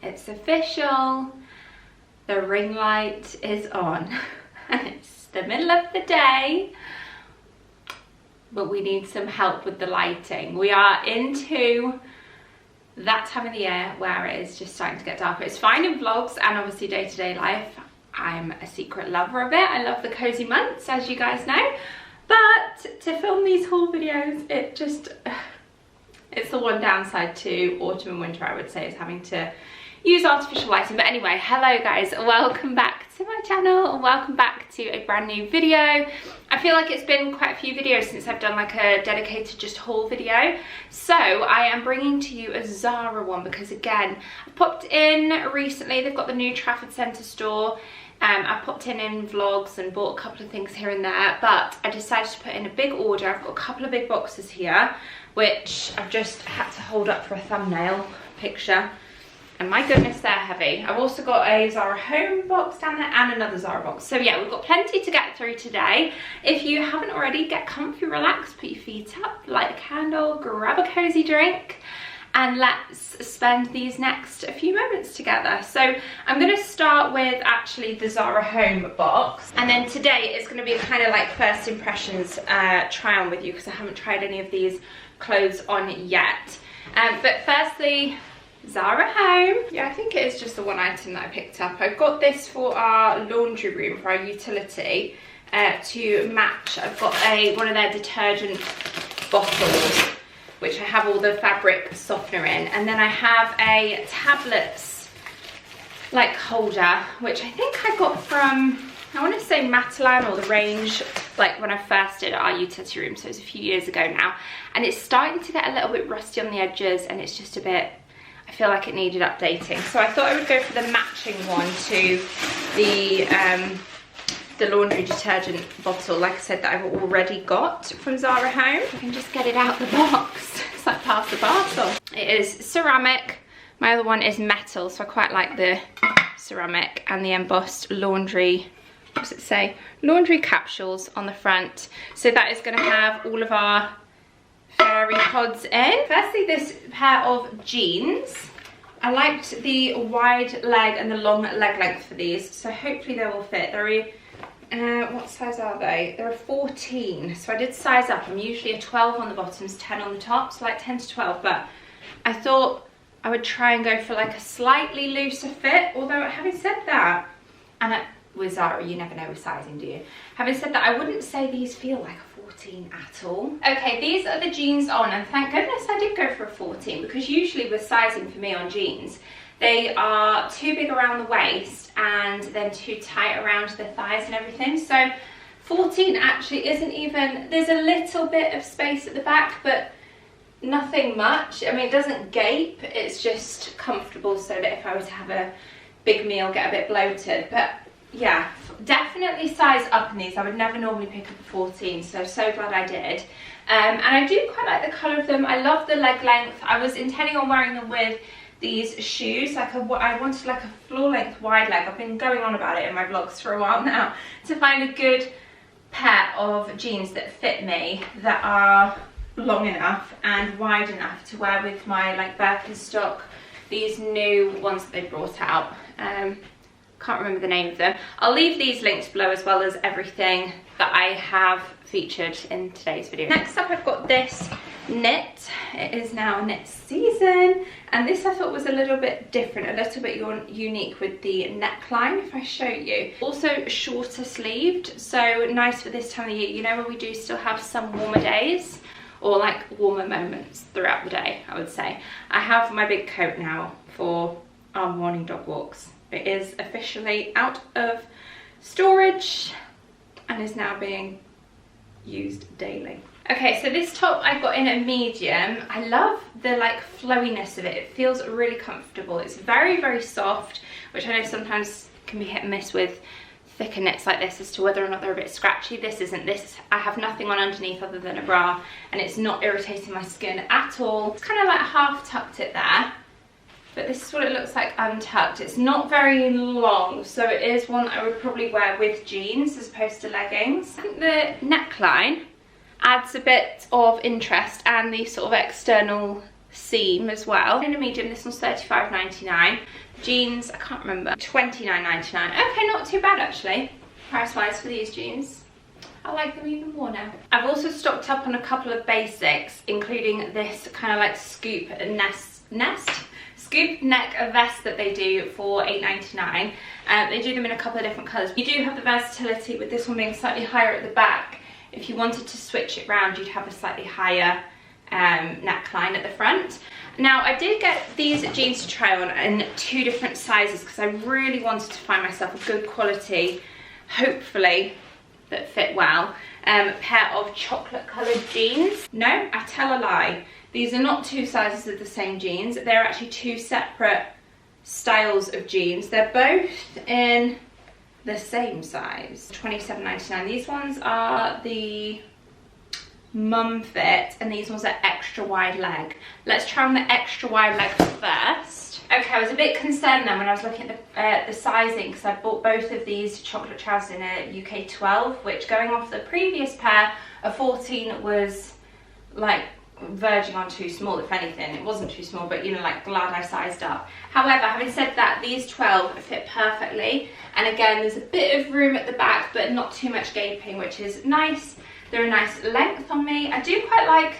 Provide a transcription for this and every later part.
It's official. The ring light is on. It's the middle of the day, but we need some help with the lighting. We are into that time of the year where it is just starting to get darker. It's fine in vlogs and obviously day-to-day life. I'm a secret lover of it. I love the cozy months, as you guys know. But to film these haul videos, it's the one downside to autumn and winter, I would say, is having to use artificial lighting. But anyway, hello guys, welcome back to my channel and welcome back to a brand new video. I feel like it's been quite a few videos since I've done like a dedicated just haul video. So I am bringing to you a Zara one because again, I popped in recently. They've got the new Trafford Centre store. I popped in vlogs and bought a couple of things here and there, but I decided to put in a big order. I've got a couple of big boxes here, which I've just had to hold up for a thumbnail picture. And my goodness, they're heavy. I've also got a Zara Home box down there and another Zara box. So yeah, we've got plenty to get through today. If you haven't already, get comfy, relax, put your feet up, light a candle, grab a cozy drink, and let's spend these next few moments together. So I'm going to start with actually the Zara Home box, and then today it's going to be kind of like first impressions try on with you because I haven't tried any of these clothes on yet. But firstly, Zara Home. Yeah, I think it is just the one item that I picked up. I got this for our laundry room, for our utility, to match. I've got one of their detergent bottles, which I have all the fabric softener in, and then I have a tablets like holder, which I think I got from, I want to say Matalan or the range, like when I first did our utility room, so it's a few years ago now, and it's starting to get a little bit rusty on the edges, and it's just a bit, I feel like it needed updating. So I thought I would go for the matching one to the laundry detergent bottle, like I said, that I've already got from Zara Home. I can just get it out the box. It's like pass the parcel. It is ceramic. My other one is metal, so I quite like the ceramic, and the embossed laundry, what does it say? Laundry capsules on the front. So that is going to have all of our fairy pods in. Firstly, this pair of jeans. I liked the wide leg and the long leg length for these, so hopefully they will fit. They're what size are they? They're a 14, so I did size up. I'm usually a 12 on the bottoms, 10 on the tops, like 10 to 12, but I thought I would try and go for like a slightly looser fit, although having said that, and with Zara, you never know with sizing, do you? Having said that, I wouldn't say these feel like a 14 at all. Okay, these are the jeans on, and thank goodness I did go for a 14, because usually with sizing for me on jeans, they are too big around the waist and then too tight around the thighs and everything. So 14 actually isn't even, there's a little bit of space at the back, but nothing much. I mean, it doesn't gape, it's just comfortable so that if I were to have a big meal, get a bit bloated. But yeah, definitely size up in these. I would never normally pick up a 14, so glad I did. And I do quite like the colour of them. I love the leg length. I was intending on wearing them with these shoes, like I wanted like a floor length wide leg. I've been going on about it in my vlogs for a while now, to find a good pair of jeans that fit me, that are long enough and wide enough to wear with my like Birkenstock, these new ones that they brought out. Can't remember the name of them. I'll leave these links below, as well as everything that I have featured in today's video. Next up, I've got this knit. It is now knit season, and this I thought was a little bit different, a little bit unique with the neckline, if I show you. Also shorter sleeved, so nice for this time of the year, you know, when we do still have some warmer days, or like warmer moments throughout the day, I would say. I have my big coat now for our morning dog walks. It is officially out of storage and is now being used daily. Okay, so this top I got in a medium. I love the like flowiness of it. It feels really comfortable. It's very, very soft, which I know sometimes can be hit and miss with thicker knits like this as to whether or not they're a bit scratchy. This isn't. This, I have nothing on underneath other than a bra, and it's not irritating my skin at all. It's kind of like half tucked it there, but this is what it looks like untucked. It's not very long, so it is one I would probably wear with jeans as opposed to leggings. I think the neckline adds a bit of interest, and the sort of external seam as well. In a medium, this one's $35.99. Jeans, I can't remember, $29.99. Okay, not too bad actually, price-wise for these jeans. I like them even more now. I've also stocked up on a couple of basics, including this kind of like scoop scoop neck vest that they do for $8.99. They do them in a couple of different colours. You do have the versatility with this one being slightly higher at the back. If you wanted to switch it round, you'd have a slightly higher neckline at the front. Now, I did get these jeans to try on in 2 different sizes because I really wanted to find myself a good quality, hopefully, that fit well, pair of chocolate coloured jeans. No, I tell a lie. These are not 2 sizes of the same jeans. They're actually 2 separate styles of jeans. They're both in the same size, $27.99. These ones are the mum fit and these ones are extra wide leg. Let's try on the extra wide leg first. Okay, I was a bit concerned then when I was looking at the sizing because I bought both of these chocolate trousers in a UK 12, which going off the previous pair, a 14 was like verging on too small. If anything, it wasn't too small, but you know, like glad I sized up. However, having said that, these 12 fit perfectly, and again there's a bit of room at the back but not too much gaping, which is nice. They're a nice length on me. I do quite like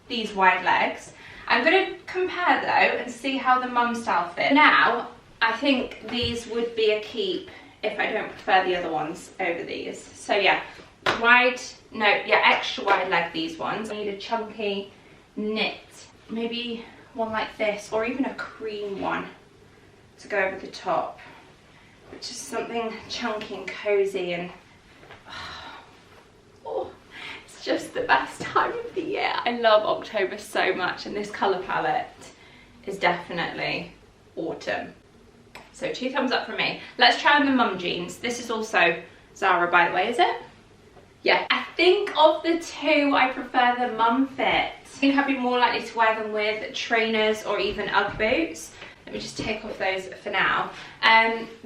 these wide legs. I'm going to compare though and see how the mum style fit. Now, I think these would be a keep if I don't prefer the other ones over these. So yeah, extra wide leg these ones. I need a chunky knit, maybe one like this, or even a cream one to go over the top, which is something chunky and cozy and it's just the best time of the year. I love October so much, and this colour palette is definitely autumn. So 2 thumbs up from me. Let's try on the mum jeans. This is also Zara, by the way, is it? Yeah. I think of the 2, I prefer the mum fit. I think I'd be more likely to wear them with trainers or even Ugg boots. Let me just take off those for now.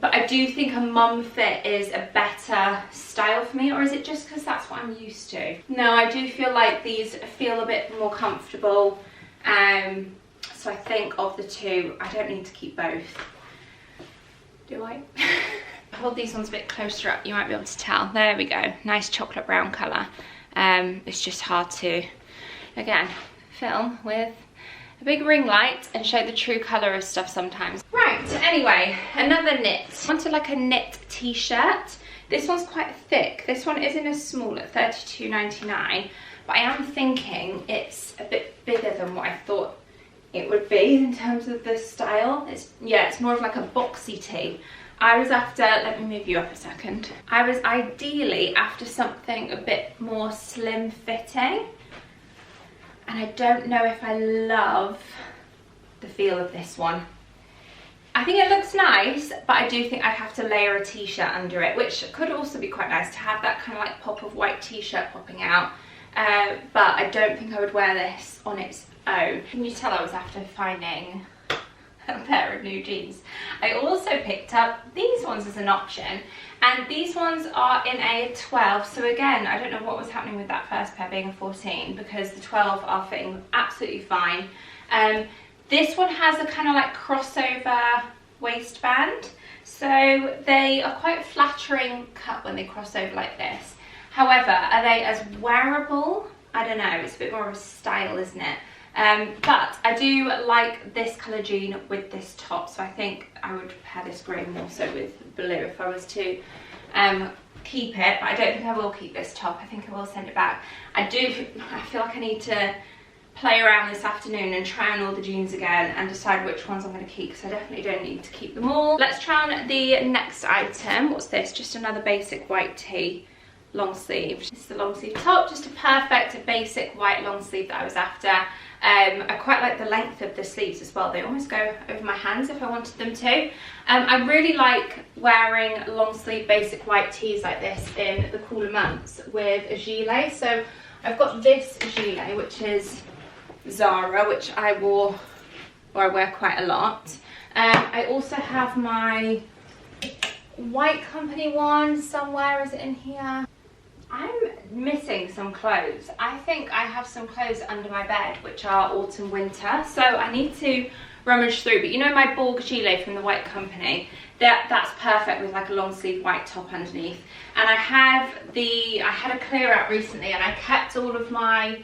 But I do think a mum fit is a better style for me, or is it just because that's what I'm used to? No, I do feel like these feel a bit more comfortable. So I think of the 2, I don't need to keep both. Do I? Hold these ones a bit closer up, you might be able to tell. There we go, nice chocolate brown colour. It's just hard to, again, film with a big ring light and show the true colour of stuff sometimes. Right, anyway, another knit. I wanted like a knit t-shirt. This one's quite thick. This one is in a small at $32.99, but I am thinking it's a bit bigger than what I thought it would be in terms of the style. It's more of like a boxy tee. I was after, let me move you up a second. I was ideally after something a bit more slim fitting. And I don't know if I love the feel of this one. I think it looks nice, but I do think I'd have to layer a t-shirt under it, which could also be quite nice to have that kind of like pop of white t-shirt popping out. But I don't think I would wear this on its own. Can you tell I was after finding a pair of new jeans? I also picked up these ones as an option, and these ones are in a 12. So again, I don't know what was happening with that first pair being a 14, because the 12 are fitting absolutely fine. This one has a kind of like crossover waistband, so they are quite flattering cut when they cross over like this. However, are they as wearable? I don't know, it's a bit more of a style, isn't it? But I do like this colour jean with this top, so I think I would pair this grey more so with blue if I was to keep it, but I don't think I will keep this top. I think I will send it back. I feel like I need to play around this afternoon and try on all the jeans again and decide which ones I'm going to keep, because I definitely don't need to keep them all. Let's try on the next item. What's this? Just another basic white tee, long sleeve. This is the long sleeve top, just a perfect basic white long sleeve that I was after. I quite like the length of the sleeves as well. They almost go over my hands if I wanted them to. I really like wearing long sleeve basic white tees like this in the cooler months with a gilet. So I've got this gilet, which is Zara, which I wear quite a lot. I also have my White Company one somewhere. Is it in here? I'm missing some clothes. I think I have some clothes under my bed which are autumn winter, so I need to rummage through. But you know my Borg gilet from the White Company, that's perfect with like a long sleeve white top underneath. And I had a clear out recently, and I kept all of my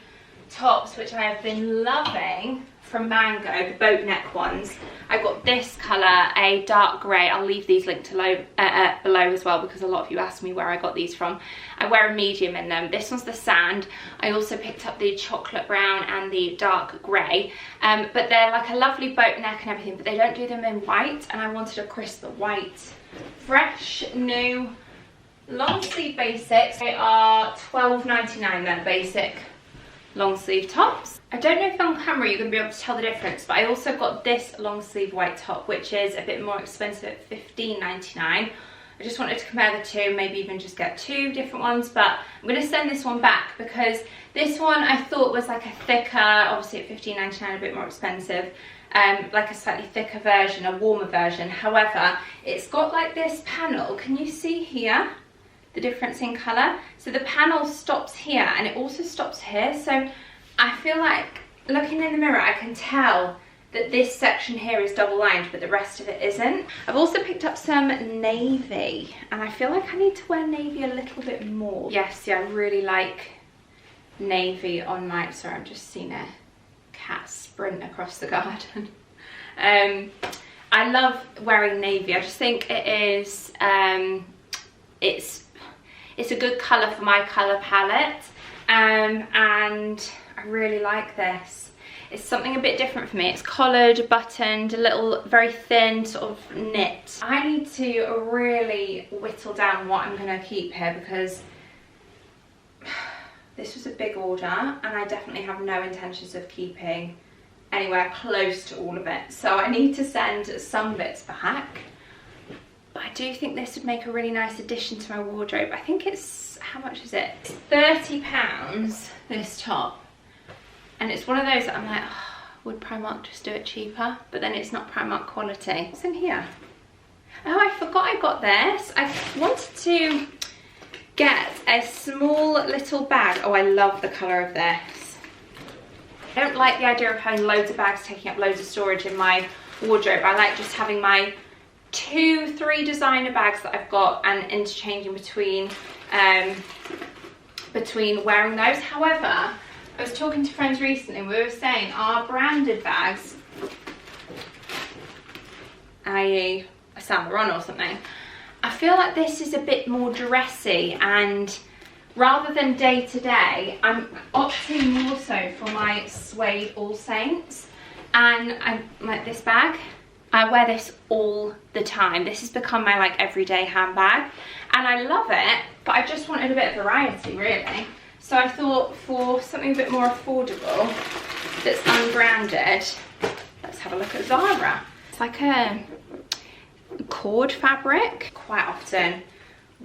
tops which I have been loving from Mango, the boat neck ones. I got this colour, a dark grey. I'll leave these linked below as well, because a lot of you asked me where I got these from. I wear a medium in them. This one's the sand. I also picked up the chocolate brown and the dark grey, but they're like a lovely boat neck and everything, but they don't do them in white, and I wanted a crisp white. Fresh, new, long sleeve basics. They are $12.99 then, basic long sleeve tops. I don't know if on camera you're going to be able to tell the difference, but I also got this long sleeve white top, which is a bit more expensive at $15.99. I just wanted to compare the two, maybe even just get two different ones, but I'm going to send this one back because this one I thought was like a thicker, obviously at $15.99 a bit more expensive, like a slightly thicker version, a warmer version. However, it's got like this panel, can you see here the difference in colour? So the panel stops here and it also stops here, so I feel like looking in the mirror I can tell that this section here is double lined but the rest of it isn't. I've also picked up some navy, and I feel like I need to wear navy a little bit more. Yes, yeah, I really like navy on my, sorry, I'm just seeing a cat sprint across the garden. I love wearing navy. I just think it is, it's a good colour for my colour palette, and I really like this. It's something a bit different for me. It's collared, buttoned, a little, very thin sort of knit. I need to really whittle down what I'm going to keep here, because this was a big order and I definitely have no intentions of keeping anywhere close to all of it. So I need to send some bits back. But I do think this would make a really nice addition to my wardrobe. I think it's, how much is it? It's £30, this top. And it's one of those that I'm like, oh, would Primark just do it cheaper? But then it's not Primark quality. What's in here? Oh, I forgot I got this. I wanted to get a small little bag. Oh, I love the colour of this. I don't like the idea of having loads of bags taking up loads of storage in my wardrobe. I like just having my 2-3 designer bags that I've got and interchanging between wearing those. However, I was talking to friends recently and we were saying our branded bags, i.e. a Saint Laurent or something, I feel like this is a bit more dressy, and rather than day to day, I'm opting more so for my suede All Saints. And I like this bag. I wear this all the time. This has become my like everyday handbag and I love it, but I just wanted a bit of variety really. So I thought for something a bit more affordable that's unbranded, let's have a look at Zara. It's like a cord fabric. Quite often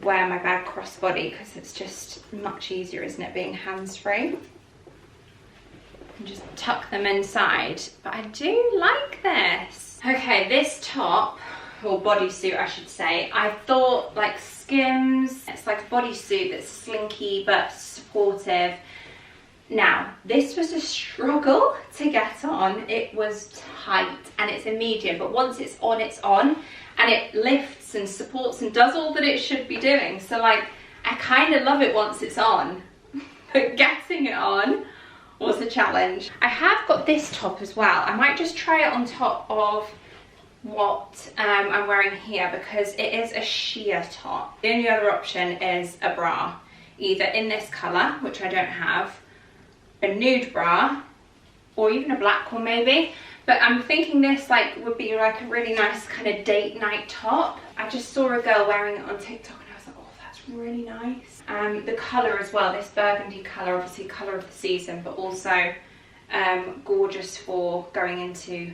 wear my bag crossbody because it's just much easier, isn't it, being hands-free? And just tuck them inside. But I do like this. Okay, this top, or bodysuit I should say, I thought like Skims. It's like a bodysuit that's slinky but supportive. Now, this was a struggle to get on. It was tight and it's a medium, but once it's on, and it lifts and supports and does all that it should be doing. So like, I kind of love it once it's on, but getting it on was a challenge. I have got this top as well. I might just try it on top of what I'm wearing here because it is a sheer top. The only other option is a bra, either in this colour, which I don't have, a nude bra, or even a black one maybe. But I'm thinking this like would be like a really nice kind of date night top. I just saw a girl wearing it on TikTok and I was like, oh, that's really nice. The colour as well, this burgundy colour, obviously colour of the season, but also gorgeous for going into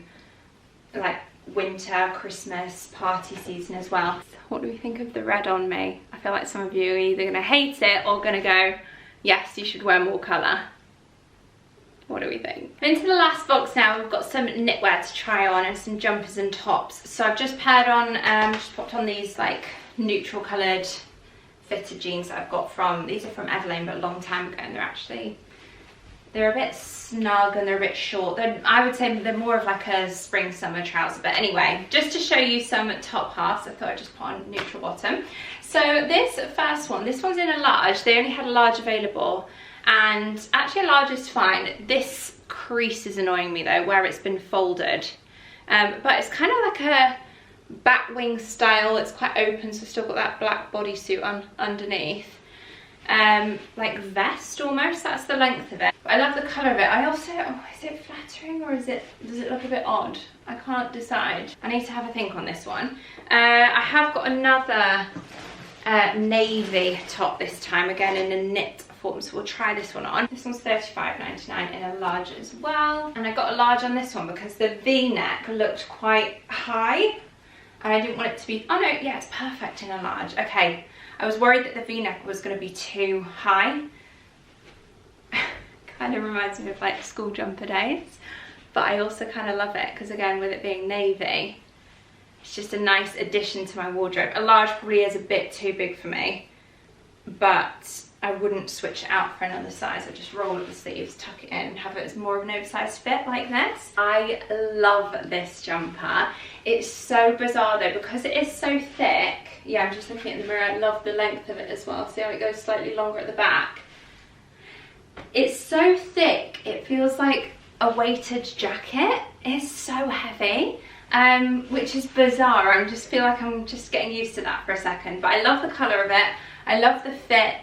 like winter, Christmas, party season as well. What do we think of the red on me? I feel like some of you are either going to hate it or going to go, yes, you should wear more colour. What do we think? Into the last box now, we've got some knitwear to try on and some jumpers and tops. So I've just paired on, just popped on these like neutral coloured fitted jeans that I've got from, these are from Everlane, but a long time ago, and they're a bit snug and they're a bit short. I would say they're more of like a spring summer trouser, but anyway, just to show you some top halves, I thought I'd just put on neutral bottom. So this first one, this one's in a large. They only had a large available, and actually a large is fine. This crease is annoying me though, where it's been folded, but it's kind of like a back wing style. It's quite open, so still got that black bodysuit underneath, like vest almost. That's the length of it. I love the colour of it. I also, is it flattering or does it look a bit odd? I can't decide. I need to have a think on this one. I have got another navy top this time, again in a knit form, so we'll try this one on. This one's £35.99 in a large as well, and I got a large on this one because the V-neck looked quite high and I didn't want it to be, oh no, yeah, it's perfect in a large. Okay, I was worried that the V-neck was going to be too high. Kind of reminds me of like school jumper days, but I also kind of love it because, again, with it being navy, it's just a nice addition to my wardrobe. A large probably is a bit too big for me, but I wouldn't switch it out for another size. I just roll up the sleeves, tuck it in, and have it as more of an oversized fit like this. I love this jumper. It's so bizarre though, because it is so thick. Yeah, I'm just looking in the mirror. I love the length of it as well. See how it goes slightly longer at the back? It's so thick, it feels like a weighted jacket. It's so heavy, which is bizarre. I just feel like I'm just getting used to that for a second. But I love the colour of it. I love the fit.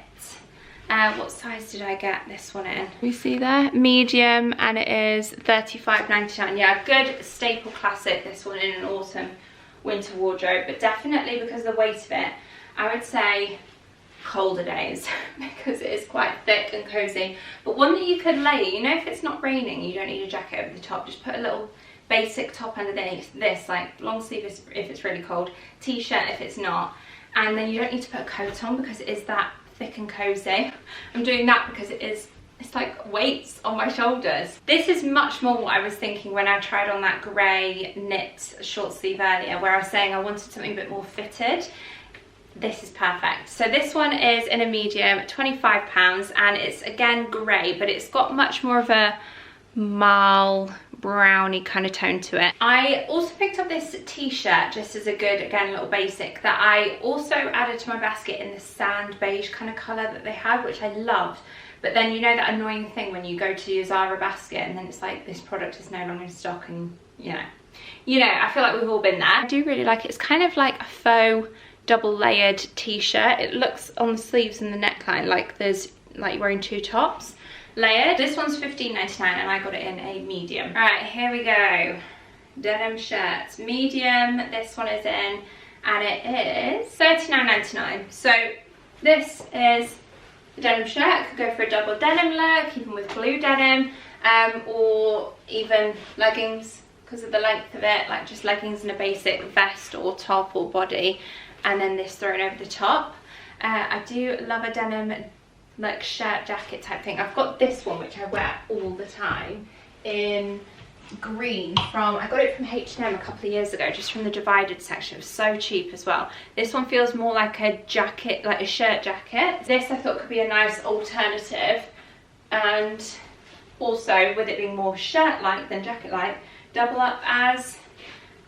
What size did I get this one in? We see there, medium, and it is £35.99. Yeah, good staple classic, this one, in an autumn winter wardrobe, but definitely because of the weight of it, I would say colder days because it is quite thick and cozy, but one that you could layer. You know, if it's not raining, you don't need a jacket over the top. Just put a little basic top underneath this, like long sleeve if it's really cold, t-shirt if it's not, and then you don't need to put a coat on because it is that thick and cozy. I'm doing that because it's like weights on my shoulders. This is much more what I was thinking when I tried on that grey knit short sleeve earlier, where I was saying I wanted something a bit more fitted. This is perfect. So this one is in a medium, £25, and it's again grey, but it's got much more of a marl browny kind of tone to it. I also picked up this t-shirt just as a good, again, little basic, that I also added to my basket in the sand beige kind of colour that they had, which I loved. But then, you know, that annoying thing when you go to your Zara basket and then it's like, this product is no longer in stock, and you know, I feel like we've all been there. I do really like it. It's kind of like a faux double layered t-shirt. It looks on the sleeves and the neckline like there's like you're wearing two tops layered. This one's $15.99 and I got it in a medium. All right, here we go. Denim shirts, medium. This one is in, and it is $39.99. So this is the denim shirt. I could go for a double denim look, even with blue denim, or even leggings because of the length of it, like just leggings and a basic vest or top or body, and then this thrown over the top. I do love a denim like shirt jacket type thing. I've got this one which I wear all the time in green I got it from H&M a couple of years ago, just from the divided section. It was so cheap as well. This one feels more like a jacket, like a shirt jacket. This I thought could be a nice alternative, and also with it being more shirt-like than jacket-like, double up as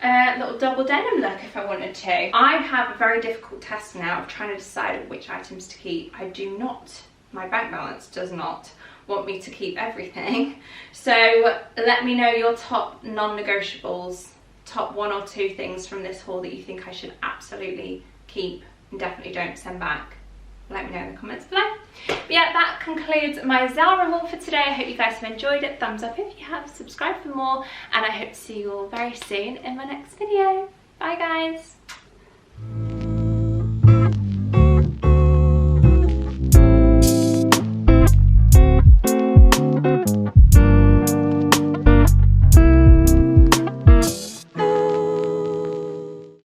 a little double denim look if I wanted to. I have a very difficult task now of trying to decide which items to keep. I do not, my bank balance does not want me to keep everything. So let me know your top non-negotiables, top 1 or 2 things from this haul that you think I should absolutely keep and definitely don't send back. Let me know in the comments below. But yeah, that concludes my Zara haul for today. I hope you guys have enjoyed it. Thumbs up if you have, subscribe for more, and I hope to see you all very soon in my next video. Bye guys.